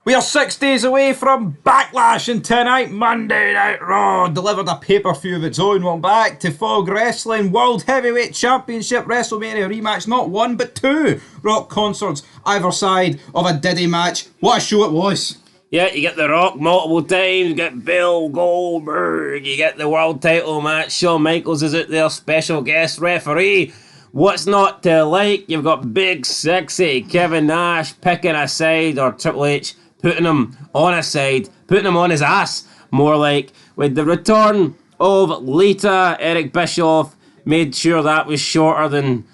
We are 6 days away from Backlash, and tonight, Monday Night Raw delivered a pay-per-view of its own. Welcome back to Fog Wrestling World Heavyweight Championship Wrestlemania rematch. Not one, but two Rock concerts either side of a Diddy match. What a show it was. Yeah, you get The Rock multiple times, you get Bill Goldberg, you get the world title match, Shawn Michaels is out there, special guest referee. What's not to like? You've got big, sexy Kevin Nash picking a side, or Triple H putting him on a side, putting him on his ass, more like, with the return of Lita. Eric Bischoff made sure that was shorter than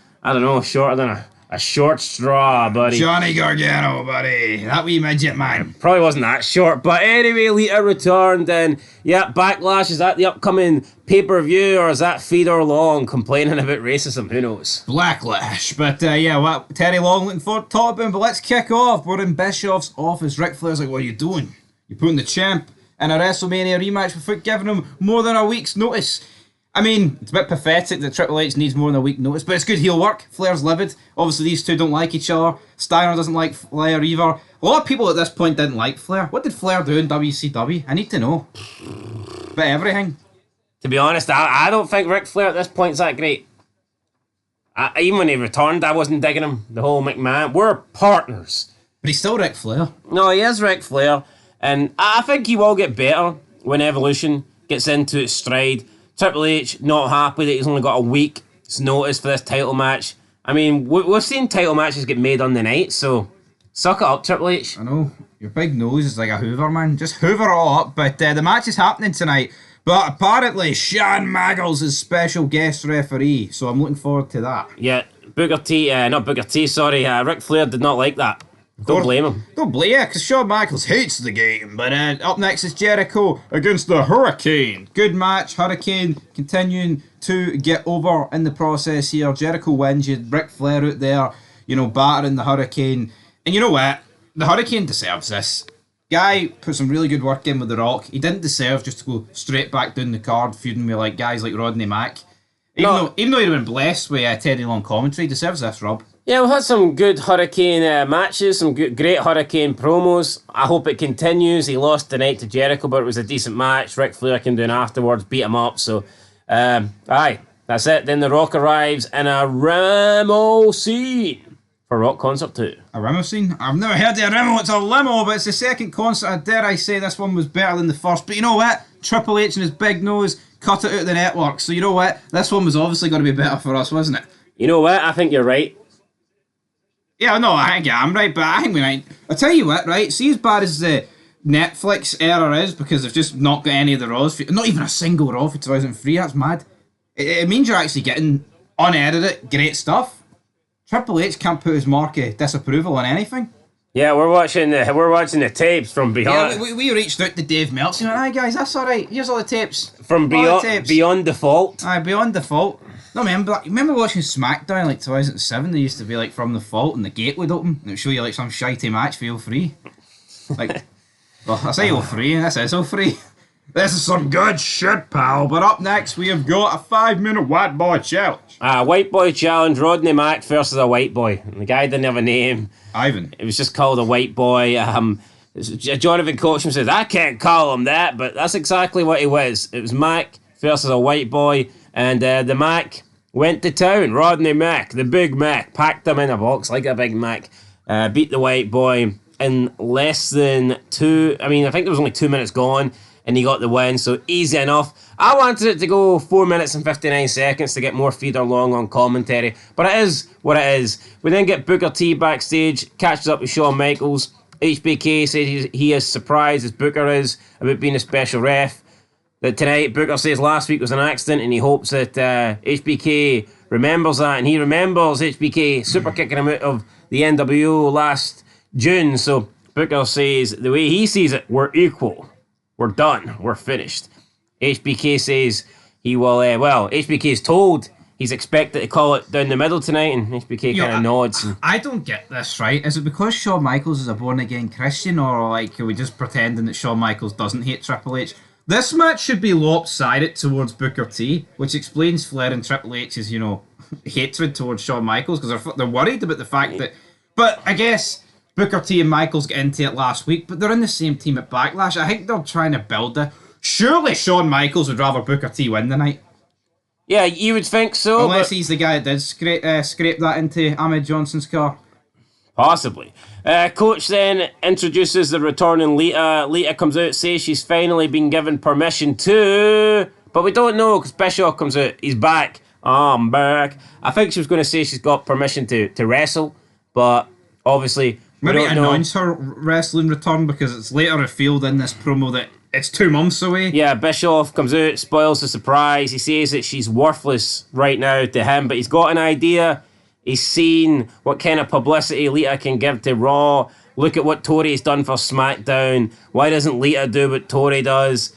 a short straw, buddy. Johnny Gargano, buddy. That wee midget, man. Probably wasn't that short, but anyway, Lita returned, and yeah, Backlash, is that the upcoming pay-per-view, or is that Fedor Long complaining about racism? Who knows? Blacklash. But yeah, Terry Long looking forward to talk about him, but let's kick off. We're in Bischoff's office. Ric Flair's like, what are you doing? You're putting the champ in a WrestleMania rematch without giving him more than a week's notice. I mean, it's a bit pathetic that Triple H needs more than a week notice, but it's good heel work. Flair's livid. Obviously, these two don't like each other. Steiner doesn't like Flair either. A lot of people at this point didn't like Flair. What did Flair do in WCW? I need to know. But everything. To be honest, I don't think Ric Flair at this point is that great. Even when he returned, I wasn't digging him. The whole McMahon. We're partners. But he's still Ric Flair. No, he is Ric Flair. And I think he will get better when Evolution gets into its stride. Triple H not happy that he's only got a week's notice for this title match. I mean, we've seen title matches get made on the night, so suck it up, Triple H. I know, your big nose is like a Hoover, man. Just hoover it all up. But the match is happening tonight. But apparently, Shawn Michaels is special guest referee, so I'm looking forward to that. Yeah, Ric Flair did not like that. Don't blame him. Don't blame him, because Shawn Michaels hates the game. But up next is Jericho against the Hurricane. Good match. Hurricane continuing to get over in the process here. Jericho wins. You had Ric Flair out there, battering the Hurricane. And you know what? The Hurricane deserves this. Guy put some really good work in with The Rock. He didn't deserve just to go straight back down the card, feuding with like guys like Rodney Mack. Even though he'd been blessed with Teddy Long commentary, he deserves this, Rob. Yeah, we've had some good Hurricane matches, some great Hurricane promos. I hope it continues. He lost tonight to Jericho, but it was a decent match. Ric Flair came down afterwards, beat him up. So, that's it. Then The Rock arrives in a limousine for Rock Concert 2. A limousine? I've never heard of a limo. It's a limo, but it's the second concert. Dare I say this one was better than the first. But you know what? Triple H and his big nose cut it out of the network. So you know what? This one was obviously going to be better for us, wasn't it? You know what? I think you're right. Yeah, no, I think I'm right, but I think we might. I'll tell you what, right? See, as bad as the Netflix era is, because they've just not got any of the Raws, not even a single Raw for 2003, that's mad. It means you're actually getting unedited, great stuff. Triple H can't put his mark of disapproval on anything. Yeah, we're watching the tapes from beyond. Yeah, we reached out to Dave Meltzer and went, "Aye, guys, that's all right. Here's all the tapes from beyond default." Aye, beyond default. No, remember watching SmackDown like 2007? They used to be like from the vault and the gate would open and it would show you like some shitey match for free. Like, well, I say all free, and this is all free. This is some good shit, pal. But up next, we have got a 5-minute white boy challenge. White boy challenge, Rodney Mack versus a white boy. And the guy didn't have a name. Ivan. It was just called a white boy. Jonathan Coachman says, I can't call him that, but that's exactly what he was. It was Mack versus a white boy. And the Mac went to town. Rodney Mack, the Big Mac, packed him in a box like a Big Mac. Beat the white boy in less than I think there was only 2 minutes gone, and he got the win, so easy enough. I wanted it to go 4 minutes and 59 seconds to get more Fedor Long on commentary, but it is what it is. We then get Booker T backstage, catches up with Shawn Michaels. HBK says he is surprised, as Booker is, about being a special ref. That tonight, Booker says last week was an accident, and he hopes that HBK remembers that, and he remembers HBK super kicking him out of the NWO last June. So Booker says the way he sees it, we're equal, we're done, we're finished. HBK says he will. HBK is told he's expected to call it down the middle tonight, and HBK kind of nods. I don't get this, right? Is it because Shawn Michaels is a born again Christian, or like are we just pretending that Shawn Michaels doesn't hate Triple H? This match should be lopsided towards Booker T, which explains Flair and Triple H's, hatred towards Shawn Michaels, because they're worried about the fact that... But I guess Booker T and Michaels get into it last week, but they're in the same team at Backlash. I think they're trying to build it. Surely Shawn Michaels would rather Booker T win tonight. Yeah, you would think so. Unless he's the guy that did scrape that into Ahmed Johnson's car. Possibly. Coach then introduces the returning Lita. Lita comes out, says she's finally been given permission to... But we don't know because Bischoff comes out. He's back. I'm back. I think she was going to say she's got permission to wrestle, but obviously we Maybe don't know. announce her wrestling return because it's later revealed in this promo that it's 2 months away. Yeah, Bischoff comes out, spoils the surprise. He says that she's worthless right now to him, but he's got an idea. He's seen what kind of publicity Lita can give to Raw. Look at what Tori's done for SmackDown. Why doesn't Lita do what Tori does?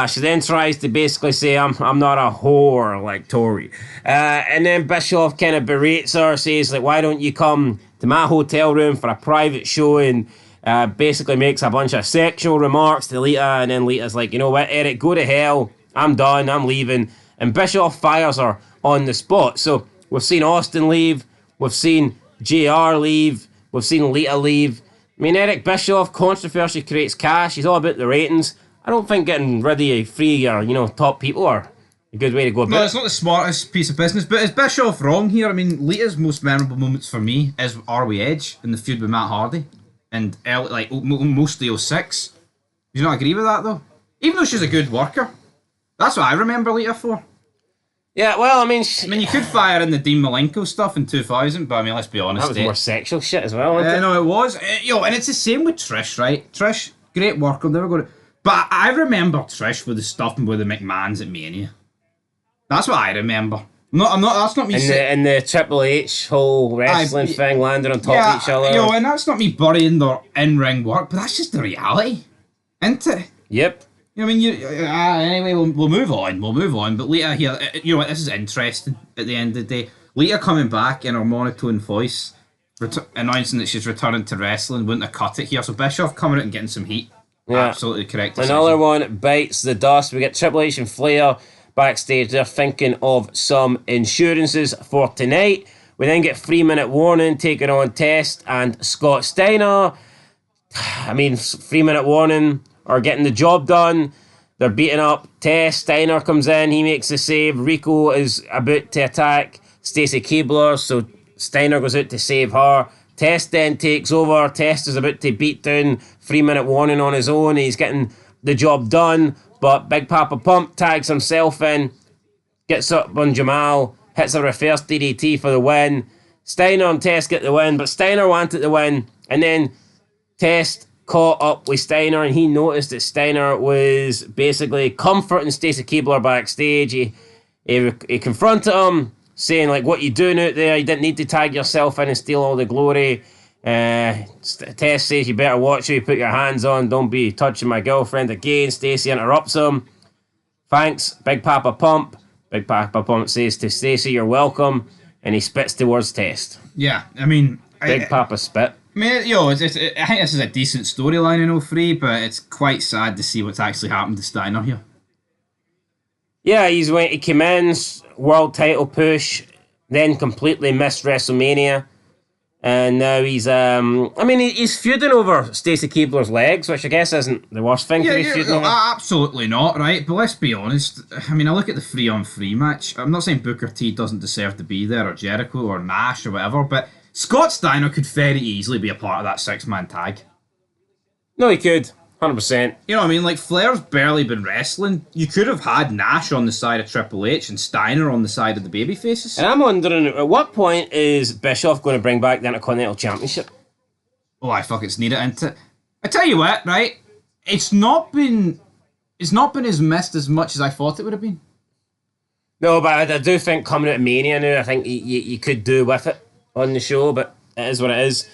She then tries to basically say, I'm not a whore like Tori. And then Bischoff kind of berates her, says, like, why don't you come to my hotel room for a private show? And basically makes a bunch of sexual remarks to Lita. And then Lita's like, you know what, Eric, go to hell. I'm done. I'm leaving. And Bischoff fires her on the spot. So we've seen Austin leave. We've seen JR leave. We've seen Lita leave. I mean, Eric Bischoff, controversy creates cash. He's all about the ratings. I don't think getting rid of free or, top people are a good way to go about it. No, it's not the smartest piece of business, but is Bischoff wrong here? I mean, Lita's most memorable moments for me is Are We Edge in the feud with Matt Hardy and mostly 06. Do you not agree with that, though? Even though she's a good worker. That's what I remember Lita for. Yeah, well, I mean, you could fire in the Dean Malenko stuff in 2000, but I mean, let's be honest. That was more sexual shit as well, wasn't it? No, it was. And it's the same with Trish, right? Trish, great worker, never going to... But I remember Trish with the stuff with the McMahons at Mania. That's what I remember. That's not me saying... And the Triple H whole wrestling thing landing on top of each other. And that's not me burying their in-ring work, but that's just the reality. Isn't it? Yep. Anyway, we'll move on. But Lita here, you know what, this is interesting at the end of the day. Lita coming back in her monotone voice, announcing that she's returning to wrestling, wouldn't have cut it here. So Bischoff coming out and getting some heat. Yeah. Absolutely correct decision. Another one bites the dust. We get Triple H and Flair backstage. They're thinking of some insurances for tonight. We then get 3-minute warning taking on Test and Scott Steiner. I mean, 3-minute warning are getting the job done. They're beating up Test. Steiner comes in. He makes the save. Rico is about to attack Stacy Keibler, so Steiner goes out to save her. Test then takes over. Test is about to beat down 3-minute warning on his own. He's getting the job done, but Big Papa Pump tags himself in, gets up on Jamal, hits a reverse DDT for the win. Steiner and Test get the win, but Steiner wanted the win, and then Test caught up with Steiner, and he noticed that Steiner was basically comforting Stacy Keibler backstage. He confronted him, saying, like, what you doing out there? You didn't need to tag yourself in and steal all the glory. Test says you better watch who you put your hands on. Don't be touching my girlfriend again. Stacy interrupts him. Thanks, Big Papa Pump. Big Papa Pump says to Stacy, you're welcome. And he spits towards Test. Yeah, I mean... Big Papa spit. I mean, I think this is a decent storyline in 03, but it's quite sad to see what's actually happened to Steiner here. Yeah, he came in, world title push, then completely missed WrestleMania. And now he's feuding over Stacy Keibler's legs, which I guess isn't the worst thing to be feuding over. Absolutely not, right? But let's be honest. I mean, I look at the 3-on-3 match. I'm not saying Booker T doesn't deserve to be there, or Jericho, or Nash, or whatever, but Scott Steiner could very easily be a part of that 6-man tag. No, he could. 100%. You know what I mean? Like, Flair's barely been wrestling. You could have had Nash on the side of Triple H and Steiner on the side of the babyfaces. And I'm wondering, at what point is Bischoff going to bring back the Intercontinental Championship? Oh, I fucking need it into. I tell you what, right? It's not been as missed as much as I thought it would have been. No, but I do think coming out of Mania now, I think you could do with it on the show, but it is what it is.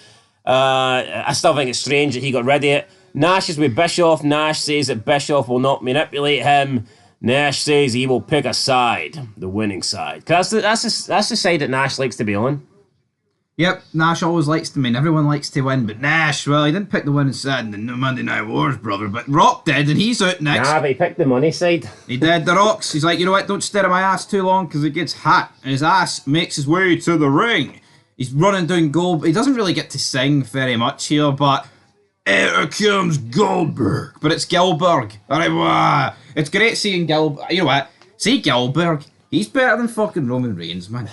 I still think it's strange that he got rid of it. Nash is with Bischoff. Nash says that Bischoff will not manipulate him. Nash says he will pick a side, the winning side. Cause that's the side that Nash likes to be on. Yep, Nash always likes to win. Everyone likes to win, but Nash, well, he didn't pick the winning side in the Monday Night Wars, brother. But Rock did, and he's out next. Nah, but he picked the money side. He did. The Rock's. He's like, you know what? Don't stare at my ass too long because it gets hot, and his ass makes his way to the ring. He's running down Goldberg. He doesn't really get to sing very much here, but here comes Goldberg. But it's Goldberg. Alright, it's great seeing Goldberg. You know what? See Goldberg. He's better than fucking Roman Reigns, man.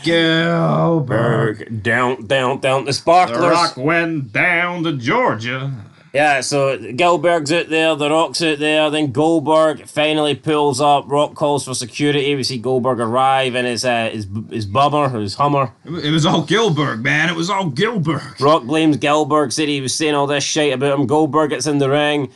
Goldberg. Down. The Sparklers. The Rock went down to Georgia. Yeah, so Goldberg's out there, The Rock's out there, then Goldberg finally pulls up, Rock calls for security, we see Goldberg arrive in his bummer, his Hummer. It was all Goldberg, man, it was all Goldberg. Rock blames Goldberg, said he was saying all this shit about him. Goldberg gets in the ring,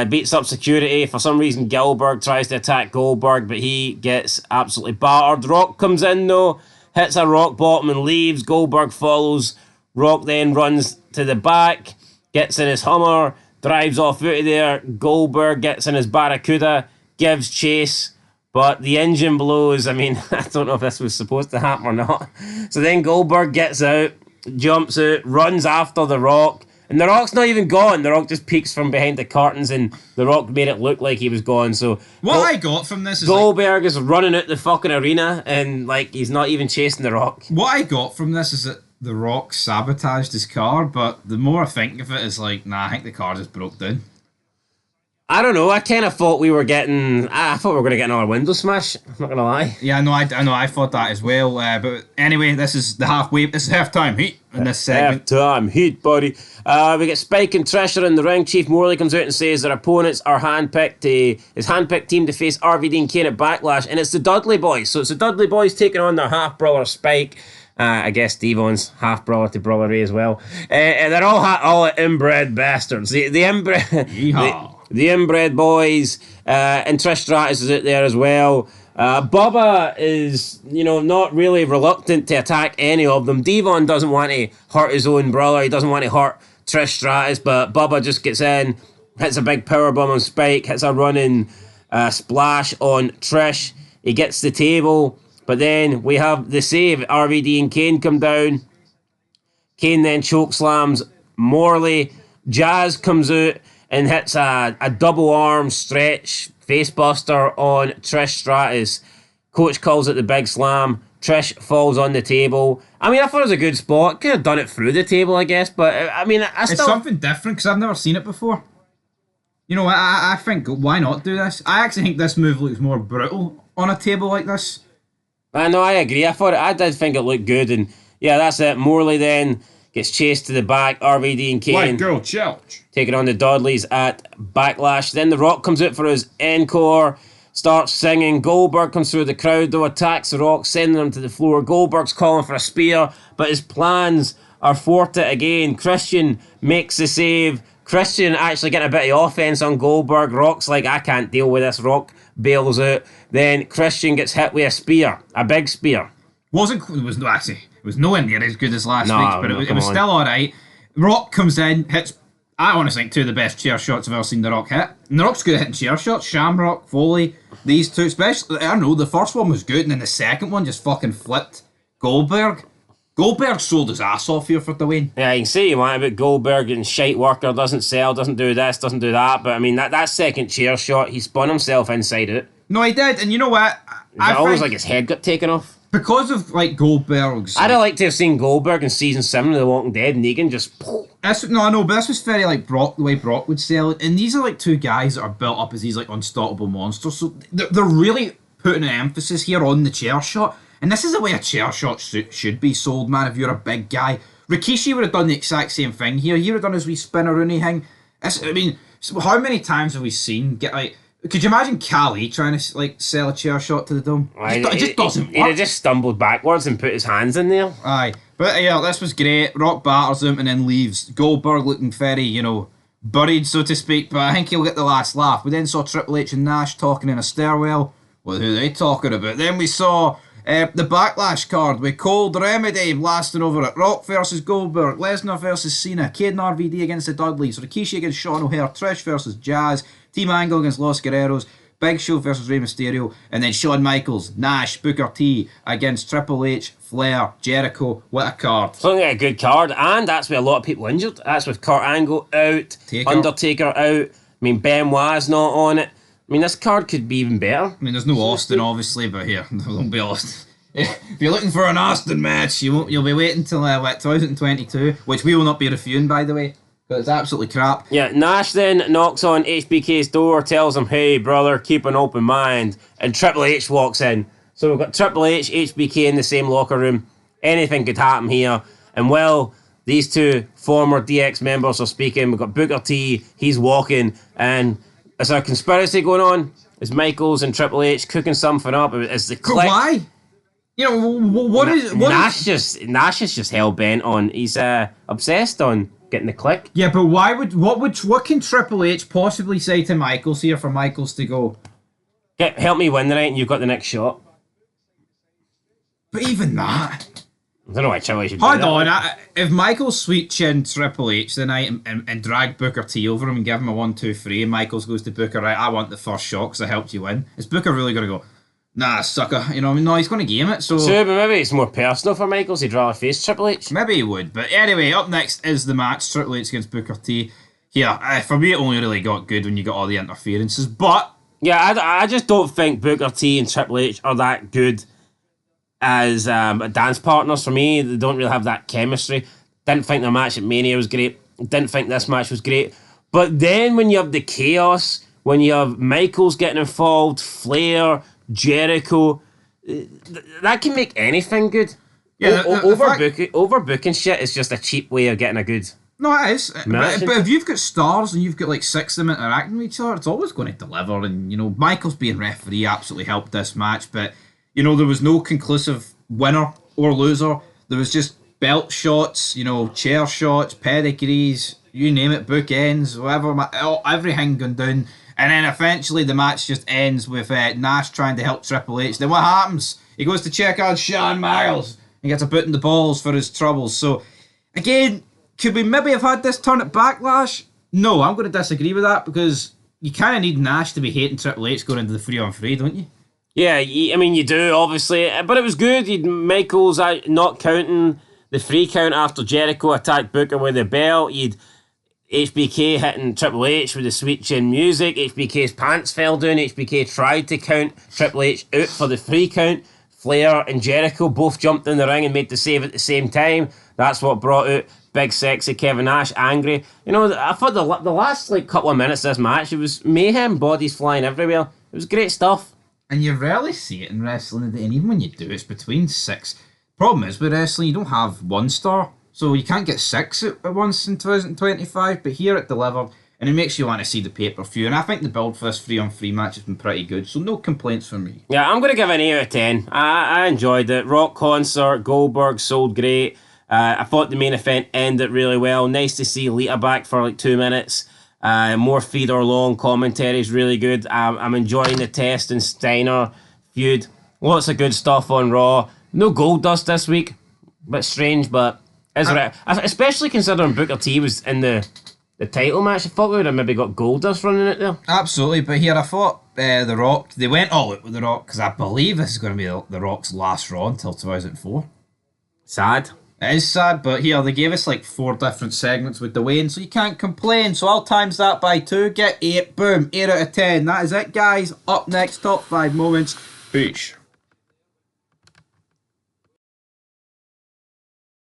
beats up security. For some reason, Goldberg tries to attack Goldberg, but he gets absolutely battered. Rock comes in though, hits a rock bottom and leaves. Goldberg follows. Rock then runs to the back, gets in his Hummer, drives off out of there. Goldberg gets in his Barracuda, gives chase, but the engine blows. I mean, I don't know if this was supposed to happen or not. So then Goldberg gets out, jumps out, runs after The Rock, and The Rock's not even gone. The Rock just peeks from behind the curtains, and The Rock made it look like he was gone. So what I got from this is Goldberg is running out the fucking arena, and like he's not even chasing The Rock. What I got from this is that The Rock sabotaged his car, but the more I think of it, it's like, nah, I think the car just broke down. I don't know. I kind of thought we were getting. I thought we were going to get another window smash. I'm not gonna lie. Yeah, no, I know. I thought that as well. But anyway, this is the halfway. This is halftime heat in this segment. Halftime heat, buddy. We get Spike and Trish are in the ring. Chief Morley comes out and says their opponents are his handpicked team to face RVD and Kane at Backlash, and it's the Dudley Boys. So it's the Dudley Boys taking on their half brother Spike. I guess Devon's half brother to Brother Ray as well. And they're all inbred bastards. The inbred. The inbred boys, and Trish Stratus is out there as well. Bubba is, not really reluctant to attack any of them. Devon doesn't want to hurt his own brother. He doesn't want to hurt Trish Stratus, but Bubba just gets in, hits a big powerbomb on Spike, hits a running splash on Trish. He gets the table, but then we have the save. RVD and Kane come down. Kane then chokeslams Morley. Jazz comes out and hits a double arm stretch facebuster on Trish Stratus. Coach calls it the big slam. Trish falls on the table. I mean, I thought it was a good spot. Could have done it through the table, I guess. But I mean, it's something different because I've never seen it before. You know, I think, why not do this? I actually think this move looks more brutal on a table like this. I know, I agree. I did think it looked good. And yeah, that's it. Morley then gets chased to the back. RVD and Kane. White girl challenge. Taking on the Dudleys at Backlash. Then The Rock comes out for his encore. Starts singing. Goldberg comes through the crowd though. Attacks The Rock. Sending him to the floor. Goldberg's calling for a spear. But his plans are thwarted again. Christian makes the save. Christian actually getting a bit of offense on Goldberg. Rock's like, I can't deal with this. Rock bails out. Then Christian gets hit with a spear. A big spear. It was nowhere near as good as last week's, but it was still alright. Rock comes in, hits, I honestly think, two of the best chair shots I've ever seen The Rock hit. And The Rock's good at hitting chair shots. Shamrock, Foley, these two, especially, I don't know, the first one was good, and then the second one just fucking flipped Goldberg. Goldberg sold his ass off here for the win. Yeah, you can say you want about Goldberg and shite worker, doesn't sell, doesn't do this, doesn't do that, but I mean, that second chair shot, he spun himself inside out. No, he did, and you know what? I almost like his head got taken off. Because of, like, Goldberg's... I'd have liked to have seen Goldberg in Season 7 of The Walking Dead, and Negan just... No, but this was very, like, Brock, the way Brock would sell it. And these are, like, two guys that are built up as these, like, unstoppable monsters. So they're really putting an emphasis here on the chair shot. And this is the way a chair shot should be sold, man, if you're a big guy. Rikishi would have done the exact same thing here. He would have done his wee spin-a-rooney thing. I mean, how many times have we seen could you imagine Khali trying to, like, sell a chair shot to the dome? It just doesn't work. He'd have just stumbled backwards and put his hands in there. Aye. But, yeah, this was great. Rock batters him and then leaves. Goldberg looking very, buried, so to speak, but I think he'll get the last laugh. We then saw Triple H and Nash talking in a stairwell. What are they talking about? Then we saw the Backlash card with Cold Remedy blasting over it. Rock versus Goldberg, Lesnar versus Cena, Cade and RVD against the Dudleys, Rikishi against Sean O'Hare, Trish versus Jazz, Team Angle against Los Guerreros, Big Show versus Rey Mysterio, and then Shawn Michaels, Nash, Booker T against Triple H, Flair, Jericho. What a card. Something like a good card, and that's with a lot of people injured. That's with Kurt Angle out, Undertaker out. I mean, Benoit's not on it. I mean, this card could be even better. I mean, there's no Austin, obviously, but here, there won't be Austin. if you're looking for an Austin match, you'll be waiting till 2022, which we will not be reviewing, by the way, because it's absolutely crap. Yeah, Nash then knocks on HBK's door, tells him, "Hey, brother, keep an open mind." And Triple H walks in. So we've got Triple H, HBK in the same locker room. Anything could happen here. And well, these two former DX members are speaking. We've got Booker T, he's walking, and is there a conspiracy going on? Is Michaels and Triple H cooking something up? Is the click? But why? You know, what is... Nash is just hell-bent on... He's obsessed on getting the click. Yeah, but what can Triple H possibly say to Michaels here for Michaels to go, help me win tonight and you've got the next shot? But even that... I don't know why Triple H should Hold do on, that. if Michaels sweet-chin Triple H tonight and drag Booker T over him and give him a 1-2-3 and Michaels goes to Booker, right, I want the first shot because I helped you win, is Booker really going to go, nah, sucker, you know, I mean, no, he's going to game it, so... But maybe it's more personal for Michaels, he'd rather face Triple H. Maybe he would, but anyway, up next is the match, Triple H against Booker T. Here, for me, it only really got good when you got all the interferences, but... Yeah, I just don't think Booker T and Triple H are that good as dance partners for me. They don't really have that chemistry. Didn't think the match at Mania was great. Didn't think this match was great. But then when you have the chaos, when you have Michaels getting involved, Flair, Jericho, that can make anything good. Yeah, overbooking shit is just a cheap way of getting a good... No, it is. But if you've got stars and you've got like 6 of them interacting with each other, it's always going to deliver. And, you know, Michaels being referee absolutely helped this match. But, you know, there was no conclusive winner or loser. There was just belt shots, you know, chair shots, pedigrees, you name it, bookends, whatever, everything going down. And then eventually the match just ends with Nash trying to help Triple H. Then what happens? He goes to check out Shawn Michaels and gets a boot in the balls for his troubles. So, again... Could we maybe have had this turn at Backlash? No, I'm going to disagree with that because you kind of need Nash to be hating Triple H going into the 3-on-3, don't you? Yeah, I mean, you do, obviously. But it was good. Michaels not counting the 3 count after Jericho attacked Booker with the belt. You'd HBK hitting Triple H with the sweet chin music. HBK's pants fell down. HBK tried to count Triple H out for the 3 count. Flair and Jericho both jumped in the ring and made the save at the same time. That's what brought out Big Sexy Kevin Nash angry. You know, I thought the last like couple of minutes of this match, it was mayhem, bodies flying everywhere. It was great stuff. And you rarely see it in wrestling, and even when you do, it's between 6. Problem is, with wrestling, you don't have 1 star, so you can't get 6 at once in 2025, but here it delivered, and it makes you want to see the pay-per-view, and I think the build for this 3-on-3 match has been pretty good, so no complaints from me. Yeah, I'm going to give it an 8 out of 10. I enjoyed it. Rock concert, Goldberg sold great. I thought the main event ended really well. Nice to see Lita back for like 2 minutes. More feeder long commentary is really good. I'm enjoying the Test and Steiner feud. Lots of good stuff on Raw. No Goldust this week. Bit strange, but is right. Especially considering Booker T was in the title match. I thought we would have maybe got Goldust running it there. Absolutely, but here I thought The Rock, they went all out with The Rock because I believe this is going to be The Rock's last Raw until 2004. Sad. It is sad, but here they gave us like 4 different segments with Dwayne, so you can't complain. So I'll times that by 2, get 8, boom, 8 out of 10. That is it, guys. Up next, top 5 moments. Peace.